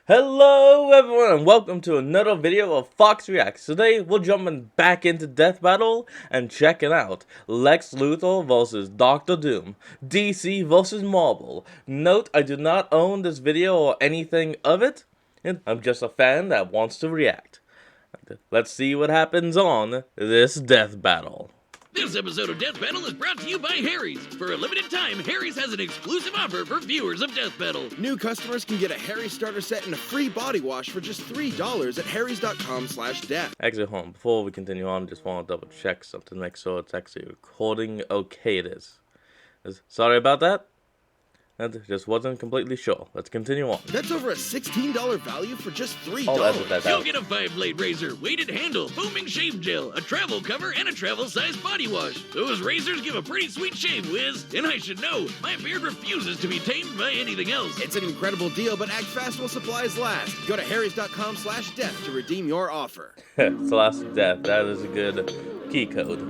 Hello everyone and welcome to another video of Fox Reacts. Today we're jumping back into Death Battle and checking out Lex Luthor vs Doctor Doom, DC vs Marvel. Note I do not own this video or anything of it, and I'm just a fan that wants to react. Let's see what happens on this Death Battle. This episode of Death Battle is brought to you by Harry's. For a limited time, Harry's has an exclusive offer for viewers of Death Battle. New customers can get a Harry's starter set and a free body wash for just $3 at harrys.com/death. Actually, hold on. Before we continue on, I just want to double check something, make sure it's actually recording okay. It is. Sorry about that. I just wasn't completely sure. Let's continue on. That's over a $16 value for just $3. I'll edit that You'll out. get a 5-blade razor, weighted handle, foaming shave gel, a travel cover, and a travel-sized body wash. Those razors give a pretty sweet shave, Wiz. And I should know, my beard refuses to be tamed by anything else. It's an incredible deal, but act fast while supplies last. Go to harrys.com/death to redeem your offer. / death. That is a good key code.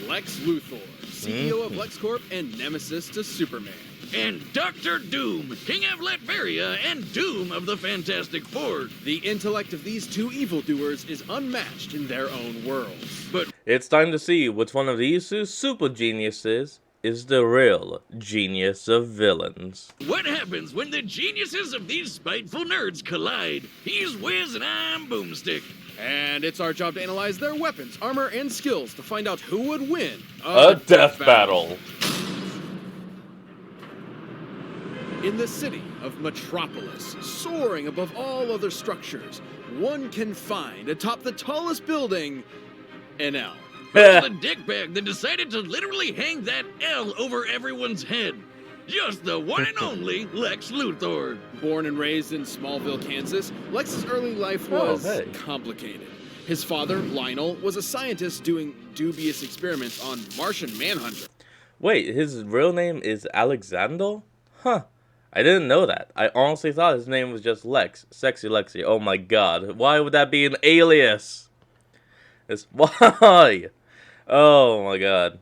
Lex Luthor, CEO of LexCorp and nemesis to Superman. And Dr. Doom, King of Latveria and Doom of the Fantastic Four. The intellect of these two evildoers is unmatched in their own worlds. But It's time to see which one of these two super geniuses is the real genius of villains. what happens when the geniuses of these spiteful nerds collide? He's Wiz and I'm Boomstick. And it's our job to analyze their weapons, armor, and skills to find out who would win A death battle. In the city of Metropolis, soaring above all other structures, one can find atop the tallest building an L. Who's the dickbag that decided to literally hang that L over everyone's head? Just the one and only Lex Luthor. Born and raised in Smallville, Kansas, Lex's early life was hey. complicated. His father, Lionel, was a scientist doing dubious experiments on Martian Manhunter. Wait, his real name is Alexander? Huh. I didn't know that. I honestly thought his name was just Lex. Sexy Lexi. Oh my god. Why would that be an alias? Why? Oh my god.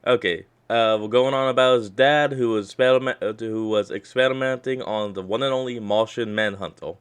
Okay. We're going on about his dad who was experimenting on the one and only Martian Manhunter.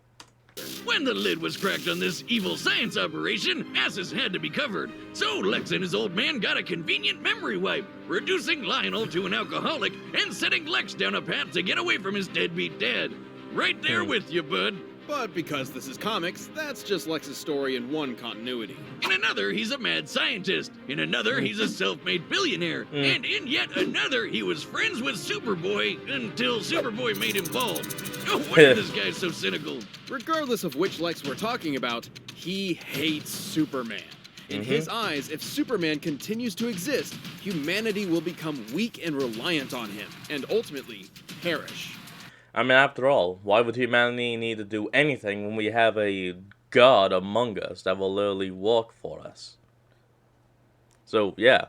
When the lid was cracked on this evil science operation, asses had to be covered. So Lex and his old man got a convenient memory wipe, reducing Lionel to an alcoholic and setting Lex down a path to get away from his deadbeat dad. Right there with you, bud. But because this is comics, that's just Lex's story in one continuity. In another, he's a mad scientist. In another, he's a self-made billionaire. And in yet another, he was friends with Superboy until Superboy made him bald. No wonder this guy's so cynical. Regardless of which Lex we're talking about, he hates Superman. In his eyes, if Superman continues to exist, humanity will become weak and reliant on him, and ultimately perish. I mean, after all, why would humanity need to do anything when we have a god among us that will literally work for us? So, yeah,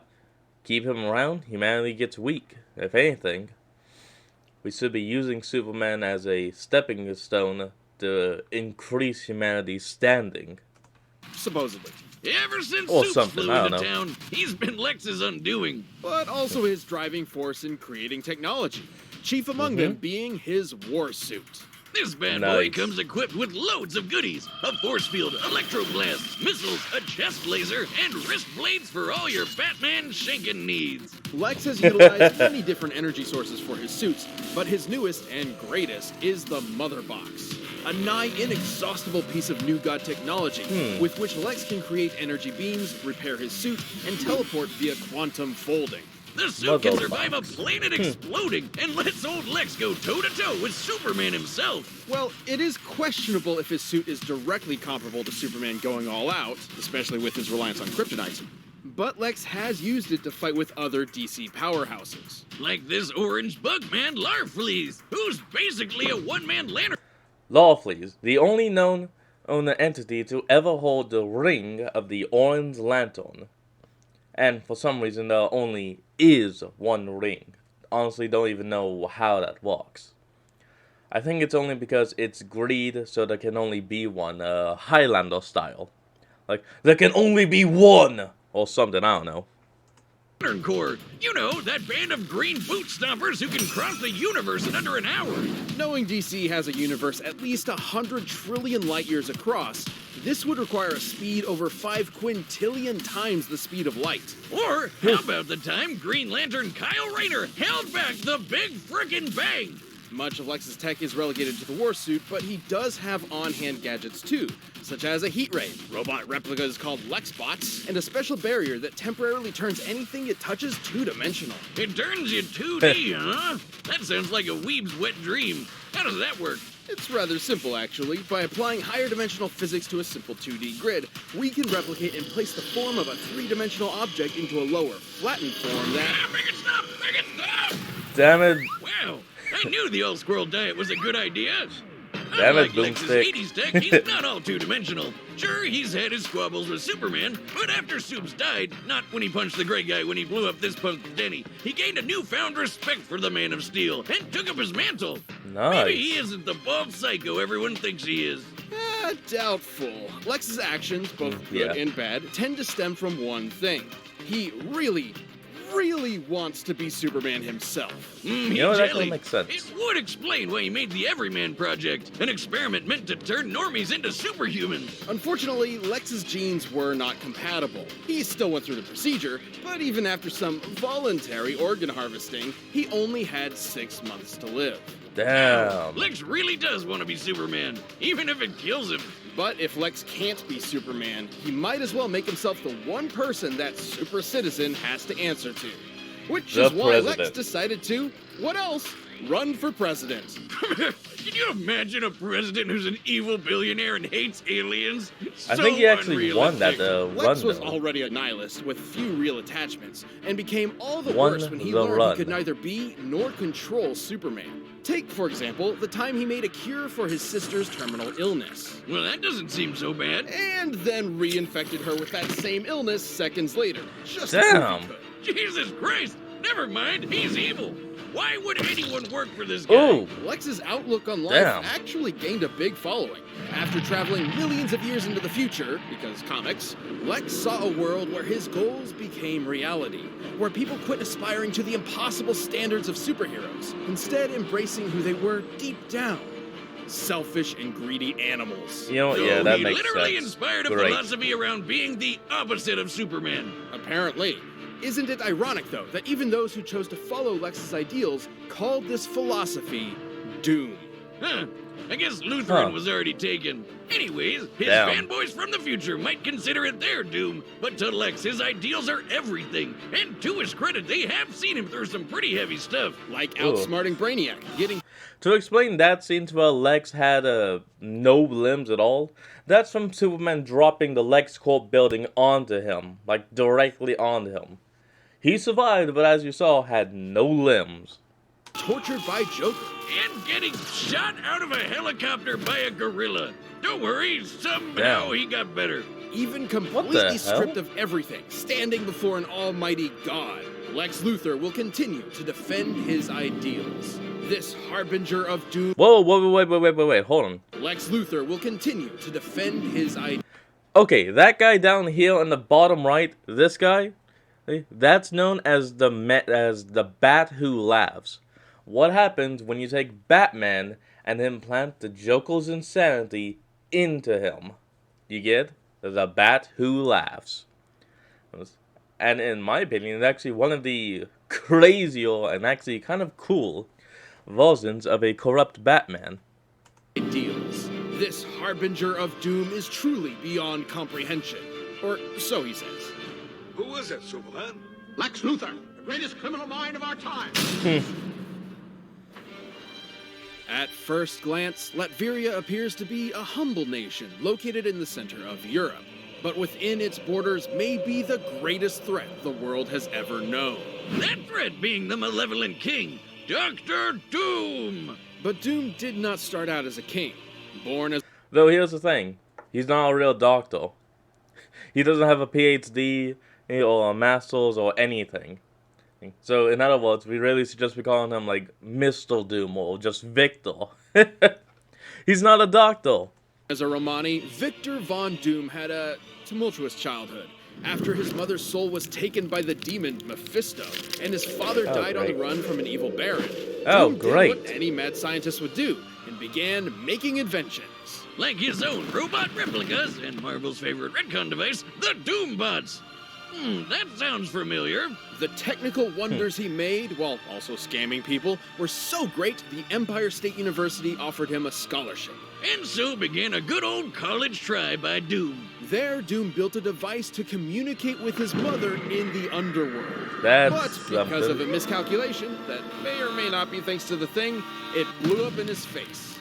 keep him around, humanity gets weak. If anything, we should be using Superman as a stepping stone to increase humanity's standing. Supposedly. Ever since Or Soup something, flew I into don't know. town, he's been Lex's undoing. But also his driving force in creating technology. Chief among them being his war suit. This bad boy Nice. comes equipped with loads of goodies. A force field, electroblasts, missiles, a chest laser, and wrist blades for all your Batman shanking needs. Lex has utilized many different energy sources for his suits, but his newest and greatest is the Mother Box. A nigh inexhaustible piece of new god technology with which Lex can create energy beams, repair his suit, and teleport via quantum folding. The suit can Mother survive a planet exploding and lets old Lex go toe-to-toe with Superman himself. Well, it is questionable if his suit is directly comparable to Superman going all out, especially with his reliance on kryptonite. But Lex has used it to fight with other DC powerhouses. Like this orange bug man, Larfleeze, who's basically a one-man lantern. Lawfleas, the only known entity to ever hold the ring of the Orange Lantern. And for some reason, there only is one ring. Honestly, don't even know how that works. I think it's only because it's greed, so there can only be one, Highlander style. Like, there can only be one! Or something, I don't know. Lantern Corps. You know, that band of green boot stompers who can cross the universe in under an hour. Knowing DC has a universe at least 100 trillion light years across, this would require a speed over 5 quintillion times the speed of light. Or how about the time Green Lantern Kyle Rayner held back the Big Frickin' Bang? Much of Lex's tech is relegated to the war suit, but he does have on-hand gadgets too, such as a heat ray, robot replicas called Lexbots, and a special barrier that temporarily turns anything it touches two-dimensional. It turns you 2D, huh? That sounds like a weeb's wet dream. How does that work? It's rather simple, actually. By applying higher dimensional physics to a simple 2D grid, we can replicate and place the form of a 3-dimensional object into a lower, flattened form that... Ah, make it stop! Make it stop! Damn it. Wow, I knew the all-squirrel diet was a good idea. Damn it, Unlike Lex's Boomstick. 80s tech, he's not all two-dimensional. Sure, he's had his squabbles with Superman, but after Supes died, not when he punched the gray guy when he blew up this punk's Denny, he gained a newfound respect for the Man of Steel and took up his mantle. Nice. Maybe he isn't the bald psycho everyone thinks he is. Doubtful. Lex's actions, both good Yeah. and bad, tend to stem from one thing. He really wants to be Superman himself. You know, that Jelly. kinda makes sense. It would explain why he made the Everyman Project, an experiment meant to turn normies into superhumans. Unfortunately, Lex's genes were not compatible. He still went through the procedure, but even after some voluntary organ harvesting, he only had 6 months to live. Damn. Lex really does want to be Superman, even if it kills him. But if Lex can't be Superman, he might as well make himself the one person that super citizen has to answer to. Which The is why Lex president. decided to, what else? Run for president. Can you imagine a president who's an evil billionaire and hates aliens? I think he actually won that run, Lex was though. already a nihilist with few real attachments, and became all the Won worse when he the learned run. he could neither be nor control Superman. Take, for example, the time he made a cure for his sister's terminal illness, Well, that doesn't seem so bad. and then reinfected her with that same illness seconds later. Just Damn. to prove he could. Jesus Christ! Never mind, he's evil. Why would anyone work for this guy? Ooh. Lex's outlook on life Damn. actually gained a big following. After traveling millions of years into the future, because comics, Lex saw a world where his goals became reality, where people quit aspiring to the impossible standards of superheroes, instead embracing who they were deep down. Selfish and greedy animals. You know what? So Yeah, that he makes literally sense. inspired a Great. philosophy around being the opposite of Superman. Apparently. Isn't it ironic, though, that even those who chose to follow Lex's ideals called this philosophy doom? Huh. I guess Lutheran Huh. was already taken. Anyways, his Damn. fanboys from the future might consider it their doom, but to Lex, his ideals are everything. And to his credit, they have seen him through some pretty heavy stuff. Like Ooh. outsmarting Brainiac, getting To explain that scene to where Lex had no limbs at all, that's from Superman dropping the LexCorp building onto him, like directly onto him. He survived, but as you saw, had no limbs. tortured by Joker. And getting shot out of a helicopter by a gorilla. Don't worry, somehow Damn. he got better. Even the completely hell? stripped of everything, standing before an almighty God, Lex Luthor will continue to defend his ideals. This harbinger of doom, Whoa, wait, hold on. Lex Luthor will continue to defend his ideals. Okay, that guy down here in the bottom right, this guy, that's known as the Bat Who Laughs. What happens when you take Batman and implant the Joker's insanity into him? You get? The Bat Who Laughs. And in my opinion, it's actually one of the crazier and actually kind of cool versions of a corrupt Batman. Ideals. This harbinger of doom is truly beyond comprehension. Or so he says. Who is it, Superman? Lex Luthor, the greatest criminal mind of our time. At first glance, Latveria appears to be a humble nation located in the center of Europe, but within its borders may be the greatest threat the world has ever known. That threat being the malevolent king, Dr. Doom. But Doom did not start out as a king. Born as Though here's the thing, he's not a real doctor. He doesn't have a PhD or a master's or anything. So in other words, we really should just be calling him like Mr. Doom or just Victor. He's not a doctor. a Romani, Victor Von Doom had a tumultuous childhood, after his mother's soul was taken by the demon Mephisto, and his father died on the run from an evil baron. Oh, Doom great. did what any mad scientist would do, and began making inventions. Like his own robot replicas and Marvel's favorite retcon device, the Doombots. That sounds familiar. The technical wonders he made, while also scamming people, were so great the Empire State University offered him a scholarship. And so began a good old college try by Doom. There, Doom built a device to communicate with his mother in the underworld. That's But because of something. a miscalculation that may or may not be thanks to the thing, it blew up in his face.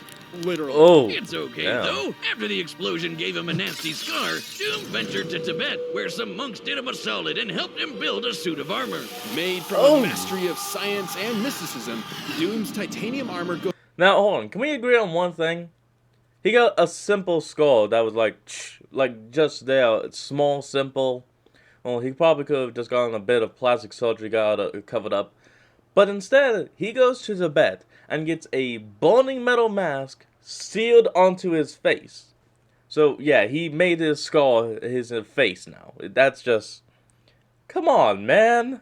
Literally. Oh, It's okay, damn. though. After the explosion gave him a nasty scar, Doom ventured to Tibet, where some monks did him a solid and helped him build a suit of armor. Made from Oh. a mastery of science and mysticism, Doom's titanium armor goes Now, hold on. Can we agree on one thing? He got a simple skull that was like just there, small, simple. Well, he probably could have just gotten a bit of plastic surgery, got it covered up. But instead, he goes to Tibet and gets a burning metal mask sealed onto his face. So, yeah, he made his skull his face now. That's just... Come on, man.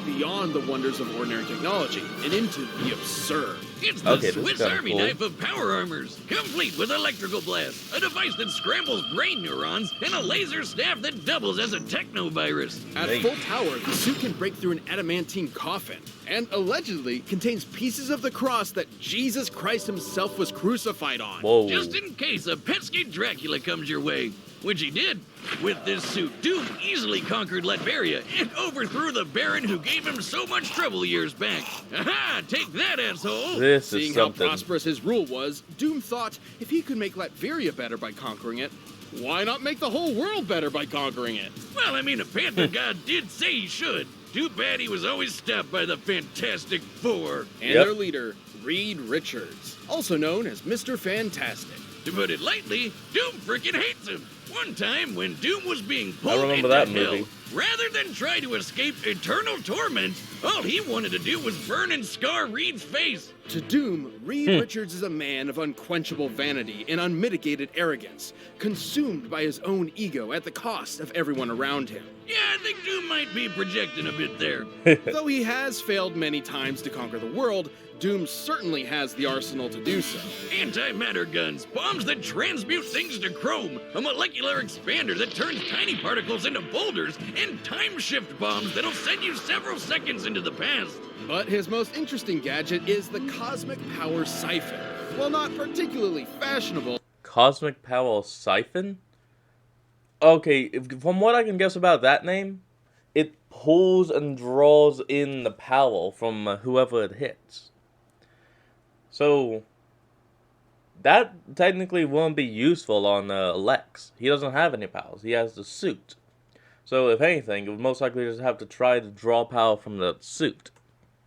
beyond the wonders of ordinary technology and into the absurd. It's the Okay, this is Swiss kinda Army cool. knife of power armors, complete with electrical blast, a device that scrambles brain neurons, and a laser staff that doubles as a technovirus. At Hey. full power, the suit can break through an adamantine coffin, and allegedly contains pieces of the cross that Jesus Christ himself was crucified on. Whoa. Just in case a pesky Dracula comes your way, which he did. With this suit, Doom easily conquered Latveria and overthrew the Baron who gave him so much trouble years back. Aha! Take that, asshole! This is Seeing how something. prosperous his rule was, Doom thought if he could make Latveria better by conquering it, why not make the whole world better by conquering it? Well, I mean, a Panther God did say he should. Too bad he was always stopped by the Fantastic Four. And Yep. their leader, Reed Richards, also known as Mr. Fantastic. To put it lightly, Doom frickin' hates him. One time, when Doom was being pulled remember into that hell, movie. rather than try to escape eternal torment, all he wanted to do was burn and scar Reed's face. To Doom, Reed Richards is a man of unquenchable vanity and unmitigated arrogance, consumed by his own ego at the cost of everyone around him. Yeah, I think Doom might be projecting a bit there. Though he has failed many times to conquer the world, Doom certainly has the arsenal to do so. Antimatter guns, bombs that transmute things to chrome, a molecular expander that turns tiny particles into boulders, and time shift bombs that'll send you several seconds into the past. But his most interesting gadget is the Cosmic Power Siphon. While not particularly fashionable, Cosmic Power Siphon? Okay, from what I can guess about that name, it pulls and draws in the power from whoever it hits. So, that technically won't be useful on Lex. He doesn't have any powers. He has the suit. So, if anything, it would most likely just have to try to draw power from the suit.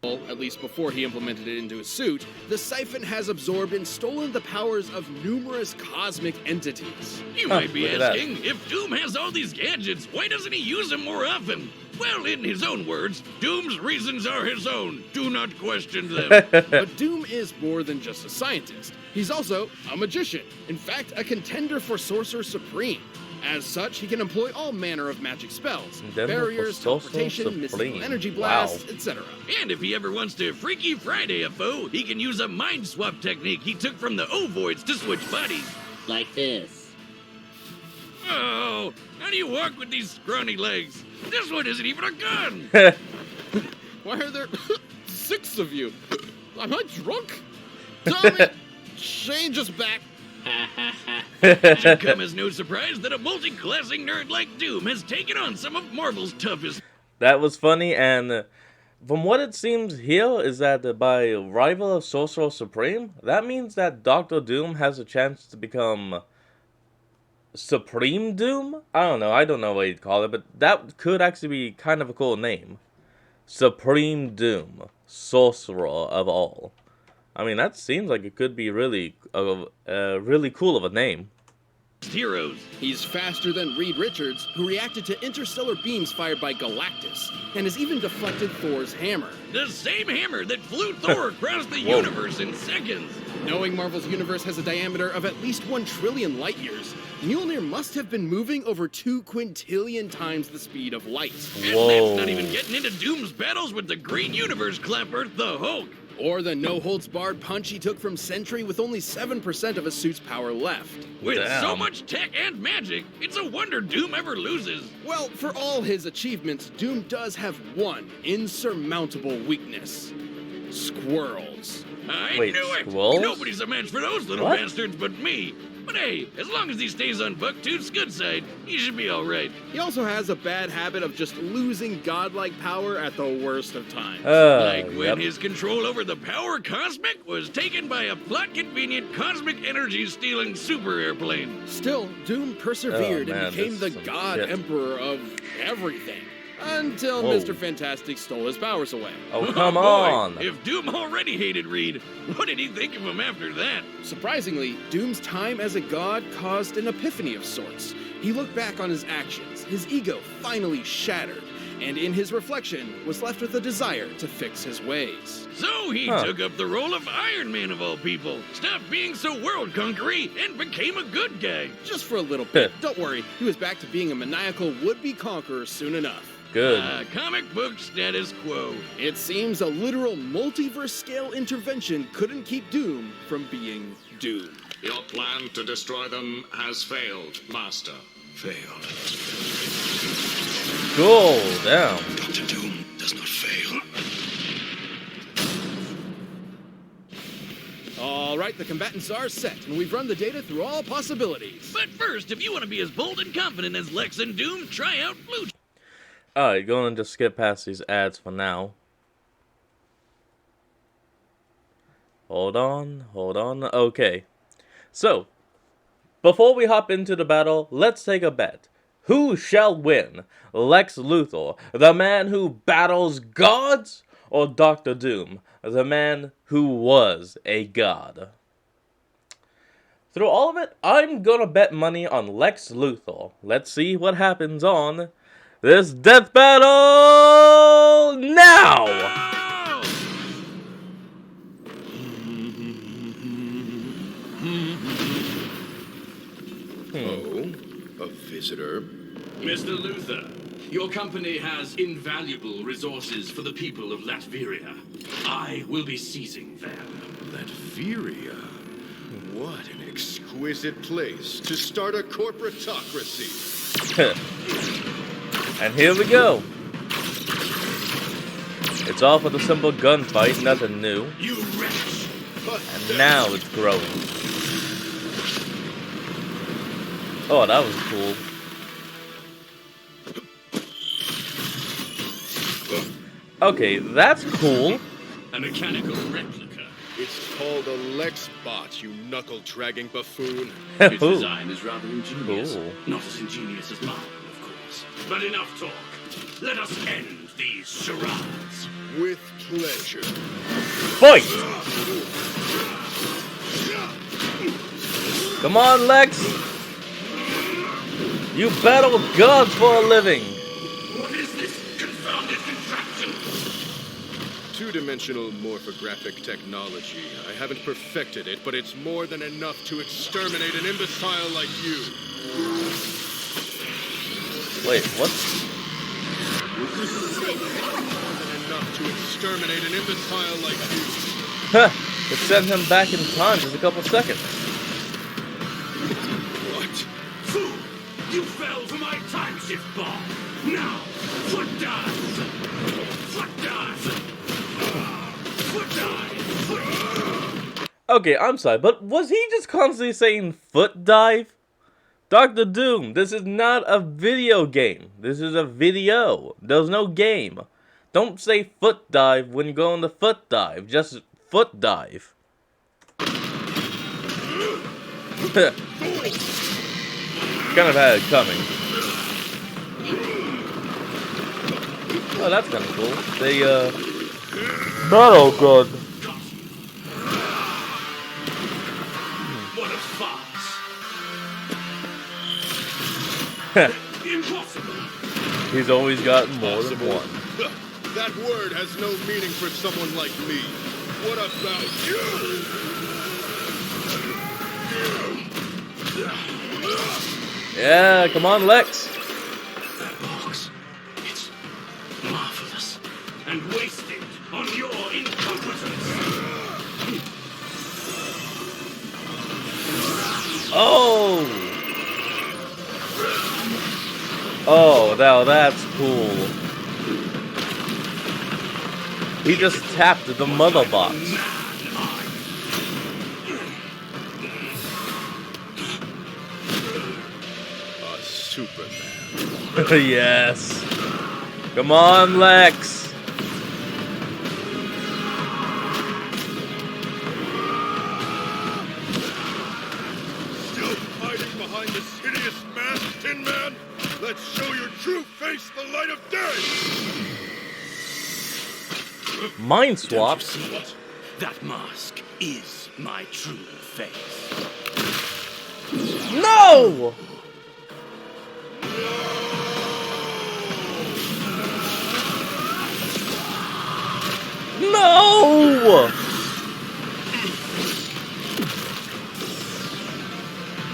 at least before he implemented it into his suit, the siphon has absorbed and stolen the powers of numerous cosmic entities. You might be look at that. asking, if Doom has all these gadgets, why doesn't he use them more often? Well, in his own words, Doom's reasons are his own. Do not question them. But Doom is more than just a scientist. He's also a magician. In fact, a contender for Sorcerer Supreme. As such, he can employ all manner of magic spells, Contender for barriers, Sorcerer teleportation, mystical Supreme. energy Wow. blasts, etc. And if he ever wants to Freaky Friday a foe, he can use a mind swap technique he took from the Ovoids to switch bodies. Like this. Oh, how do you walk with these scrawny legs? This one isn't even a gun. Why are there 6 of you? Am I drunk? Damn it! Change us back. It should come as no surprise that a multi-classing nerd like Doom has taken on some of Marvel's toughest. That was funny, and from what it seems here is that by rival of Sorcerer Supreme, that means that Dr. Doom has a chance to become Supreme Doom? I don't know what you'd call it, but that could actually be kind of a cool name. Supreme Doom, Sorcerer of all. I mean, that seems like it could be really cool of a name. Heroes. He's faster than Reed Richards, who reacted to interstellar beams fired by Galactus, and has even deflected Thor's hammer. The same hammer that flew Thor across the universe in seconds. Knowing Marvel's universe has a diameter of at least 1 trillion light years, Mjolnir must have been moving over 2 quintillion times the speed of light. Whoa. And that's not even getting into Doom's battles with the Green Universe Clapper, the Hulk. Or the no-holds-barred punch he took from Sentry with only 7% of his suit's power left. With so Damn. much tech and magic, it's a wonder Doom ever loses. Well, for all his achievements, Doom does have one insurmountable weakness. Squirrels. I Wait, knew it! squirrels? Nobody's a match for those little What? bastards but me. But hey, as long as he stays on Bucktooth's good side, he should be alright. He also has a bad habit of just losing godlike power at the worst of times. Like when Yep. his control over the power cosmic was taken by a plot-convenient cosmic energy-stealing super airplane. Still, Doom persevered Oh, man, and became this the is some god shit. emperor of everything. Until Whoa. Mr. Fantastic stole his powers away. Oh, come boy, on. If Doom already hated Reed, what did he think of him after that? Surprisingly, Doom's time as a god caused an epiphany of sorts. He looked back on his actions, his ego finally shattered, and in his reflection was left with a desire to fix his ways. So he Huh. took up the role of Iron Man of all people, stopped being so world-conquering, and became a good guy. Just for a little bit. Don't worry, he was back to being a maniacal would-be conqueror soon enough. Good. Comic book status quo. It seems a literal multiverse-scale intervention couldn't keep Doom from being Doom. Your plan to destroy them has failed, Master. Failed. Cool. Damn. Dr. Doom does not fail. All right, the combatants are set, and we've run the data through all possibilities. But first, if you want to be as bold and confident as Lex and Doom, try out Blue. Alright, going to just skip past these ads for now. Hold on. Okay. So, before we hop into the battle, let's take a bet. Who shall win? Lex Luthor, the man who battles gods? Or Dr. Doom, the man who was a god? Through all of it, I'm gonna bet money on Lex Luthor. Let's see what happens on this death battle now! Oh, a visitor. Mr. Luthor, your company has invaluable resources for the people of Latveria. I will be seizing them. Latveria. What an exquisite place to start a corporatocracy. And here we go. It's all for the simple gunfight, nothing new. You wretch! And now it's growing. Oh, that was cool. Okay, that's cool. A mechanical replica. It's called a Lexbot, you knuckle-dragging buffoon. Its Ooh. design is rather ingenious. Cool. Not as ingenious as mine, of course. But enough talk. Let us end these charades. With pleasure. Fight! Come on, Lex! You battle gods for a living! What is this confounded contraption? Two-dimensional morphographic technology. I haven't perfected it, but it's more than enough to exterminate an imbecile like you. Wait, what? Enough to exterminate an imbecile like you. Huh! It sent him back in time just a couple seconds. What? Fool! You fell for my time shift bomb! Now, foot dive! Foot dive! Foot dive! Foot... Okay, I'm sorry, but was he just constantly saying foot dive? Dr. Doom, this is not a video game. This is a video. There's no game. Don't say foot dive when you go on the foot dive. Just foot dive. Kind of had it coming. Oh, that's kind of cool. They, battle god. What a farce! Impossible! He's always got more than Possible. one. That word has no meaning for someone like me. What about you? Yeah, come on, Lex. That box, it's marvelous and wasted on your incompetence. Oh! Oh, now that's cool. He just tapped the mother box. Superman. Yes. Come on, Lex. Still hiding behind this hideous mask, Tin Man? Let's show your true face the light of day! Mind Don't swap. you see it? That mask is my true face. No! No!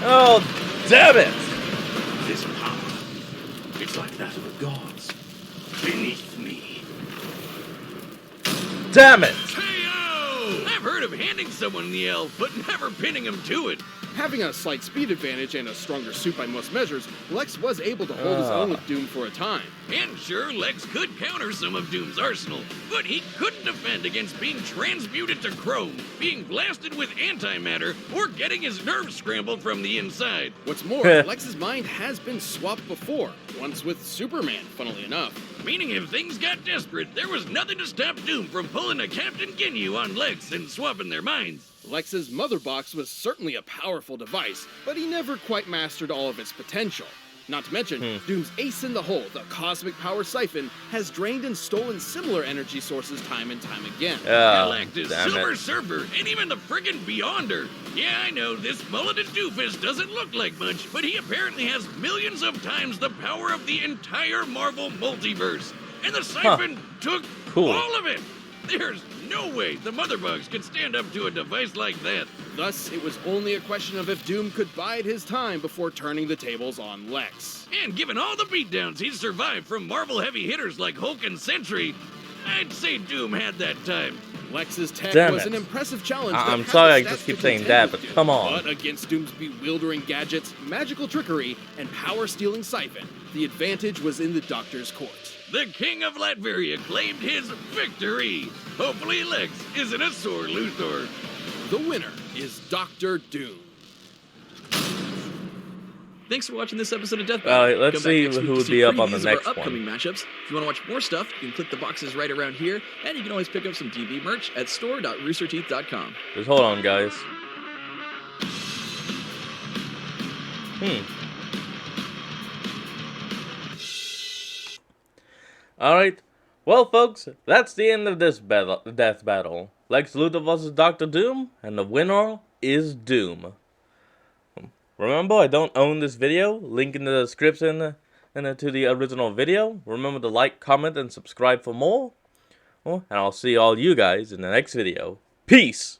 Oh, damn it! This power, it's like that of the gods. Beneath me. Damn it! Hey-o! I've heard of handing someone the L, but never pinning him to it. Having a slight speed advantage and a stronger suit by most measures, Lex was able to hold his own with Doom for a time. And sure, Lex could counter some of Doom's arsenal, but he couldn't defend against being transmuted to chrome, being blasted with antimatter, or getting his nerves scrambled from the inside. What's more, Lex's mind has been swapped before, once with Superman, funnily enough. Meaning if things got desperate, there was nothing to stop Doom from pulling a Captain Ginyu on Lex and swapping their minds. Lex's mother box was certainly a powerful device, but he never quite mastered all of its potential. Not to mention, Doom's ace in the hole, the cosmic power siphon, has drained and stolen similar energy sources time and time again. Galactus, damn Silver it. Surfer, and even the friggin' Beyonder. Yeah, I know, this mulleted doofus doesn't look like much, but he apparently has millions of times the power of the entire Marvel multiverse. And the siphon took Cool. all of it. There's no way the Mother Bugs could stand up to a device like that. Thus, it was only a question of if Doom could bide his time before turning the tables on Lex. And given all the beatdowns he's survived from Marvel heavy hitters like Hulk and Sentry, I'd say Doom had that time. Lex's tech Damn was it. an impressive challenge. I'm that had sorry the I stats just keep to saying contend that, with but Doom. come on. But against Doom's bewildering gadgets, magical trickery, and power-stealing siphon, the advantage was in the Doctor's court. The King of Latveria claimed his victory. Hopefully Lex isn't a sore Luthor. The winner is Dr. Doom. Thanks for watching this episode of Death Battle. Let's Come back see next week who to would see be up on the previews of next our one. upcoming matchups. If you want to watch more stuff, you can click the boxes right around here, and you can always pick up some DB merch at store.roosterteeth.com. Just hold on, guys. Alright. Well, folks, that's the end of this death battle. Lex Luthor vs. Dr. Doom, and the winner is Doom. Remember, I don't own this video. Link in the description and to the original video. Remember to like, comment, and subscribe for more. And I'll see all you guys in the next video. Peace!